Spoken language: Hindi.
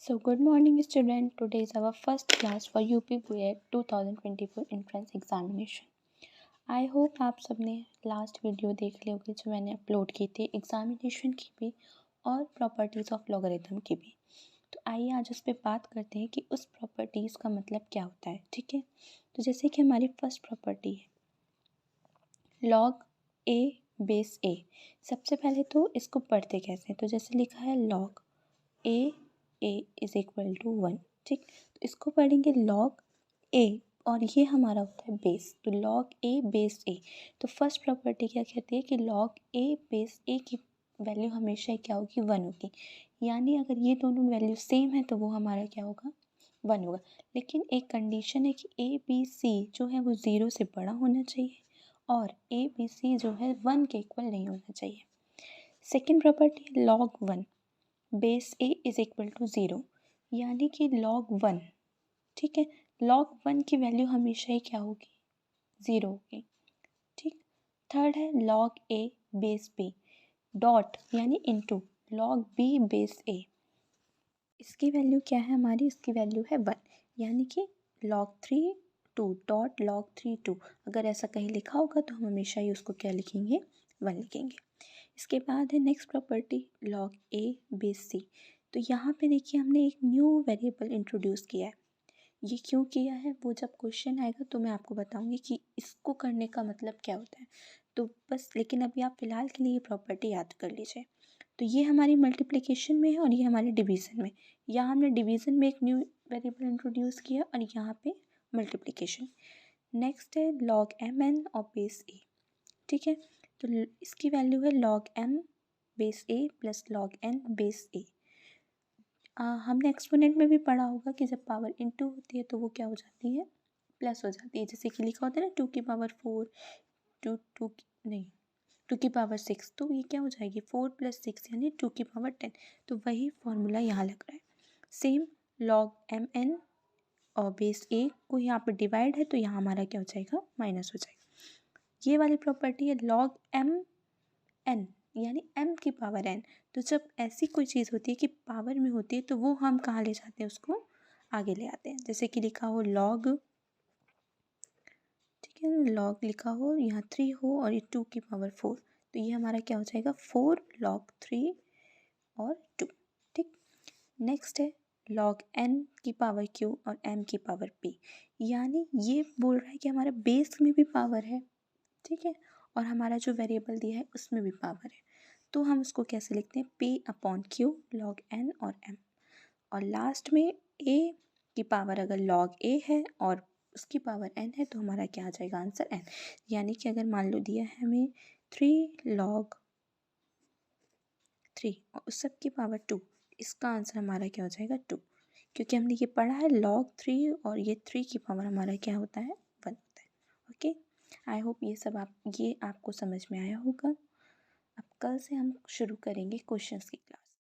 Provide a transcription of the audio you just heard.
So good morning student. Today is our first class for UP BEd 2024 entrance examination. I hope आप सबने लास्ट वीडियो देख ली होगी जो मैंने अपलोड की थी एग्जामिनेशन की भी और प्रॉपर्टीज़ ऑफ लॉगरिथम की भी। तो आइए आज उस पर बात करते हैं कि उस प्रॉपर्टीज़ का मतलब क्या होता है। ठीक है, तो जैसे कि हमारी फर्स्ट प्रॉपर्टी है लॉग ए बेस ए। सबसे पहले तो इसको पढ़ते कैसे हैं, तो जैसे लिखा है log a is equal to 1। ठीक, तो इसको पढ़ेंगे लॉग ए और ये हमारा होता है बेस, तो लॉग ए बेस ए। तो फर्स्ट प्रॉपर्टी क्या कहती है कि लॉग ए बेस ए की वैल्यू हमेशा क्या होगी, 1 होगी। यानी अगर ये दोनों वैल्यू सेम है तो वो हमारा क्या होगा, 1 होगा। लेकिन एक कंडीशन है कि ए बी सी जो है वो 0 से बड़ा होना चाहिए और ए बी सी जो है 1 के इक्वल नहीं होना चाहिए। Second property log 1 base a is equal to 0, यानी कि लॉग 1। ठीक है, लॉग 1 की वैल्यू हमेशा ही क्या होगी, 0 होगी। ठीक, थर्ड है लॉग ए बेस बी डॉट यानी इनटू लॉग बी बेस ए। इसकी वैल्यू क्या है हमारी, इसकी वैल्यू है 1, यानी कि लॉग 3 2 डॉट लॉग 3 2। अगर ऐसा कहीं लिखा होगा तो हम हमेशा ही उसको क्या लिखेंगे, 1 लिखेंगे। इसके बाद है नेक्स्ट प्रॉपर्टी लॉग ए बेस सी। तो यहाँ पे देखिए हमने एक न्यू वेरिएबल इंट्रोड्यूस किया है। ये क्यों किया है वो जब क्वेश्चन आएगा तो मैं आपको बताऊंगी कि इसको करने का मतलब क्या होता है। तो बस, लेकिन अभी आप फिलहाल के लिए ये प्रॉपर्टी याद कर लीजिए। तो ये हमारी मल्टीप्लिकेशन में है और ये हमारे डिवीज़न में। यहाँ हमने डिवीज़न में एक न्यू वेरिएबल इंट्रोड्यूस किया और यहाँ पे मल्टीप्लिकेशन। नेक्स्ट है लॉग एम एन और बेस ए। ठीक है, तो इसकी वैल्यू है लॉग एम बेस ए प्लस लॉग एन बेस ए। हमने एक्सपोनेंट में भी पढ़ा होगा कि जब पावर इनटू होती है तो वो क्या हो जाती है, प्लस हो जाती है। जैसे कि लिखा होता है ना 2 की पावर 4 टू नहीं 2 की पावर 6, तो ये क्या हो जाएगी 4 + 6 यानी 2 की पावर 10। तो वही फॉर्मूला यहाँ लग रहा है। सेम लॉग एम एन और बेस ए को यहाँ पर डिवाइड है तो यहाँ हमारा क्या हो जाएगा, माइनस हो जाएगा। ये वाली प्रॉपर्टी है लॉग एम एन यानी m की पावर n। तो जब ऐसी कोई चीज़ होती है कि पावर में होती है तो वो हम कहाँ ले जाते हैं, उसको आगे ले आते हैं। जैसे कि लिखा हो लॉग, ठीक है, लॉग लिखा हो यहाँ 3 हो और ये 2 की पावर 4, तो ये हमारा क्या हो जाएगा 4 लॉग 3 और 2। ठीक, नेक्स्ट है लॉग n की पावर q और m की पावर p। यानी ये बोल रहा है कि हमारा बेस में भी पावर है, ठीक है, और हमारा जो वेरिएबल दिया है उसमें भी पावर है। तो हम उसको कैसे लिखते हैं, p/q log n और m। और लास्ट में a की पावर अगर log a है और उसकी पावर n है तो हमारा क्या आ जाएगा आंसर n। यानी कि अगर मान लो दिया है हमें 3 log 3 और उस सब की पावर 2, इसका आंसर हमारा क्या हो जाएगा 2, क्योंकि हमने ये पढ़ा है log 3 और ये 3 की पावर हमारा क्या होता है 1 होता है। ओके, आई होप ये आपको समझ में आया होगा। अब कल से हम शुरू करेंगे क्वेश्चंस की क्लास।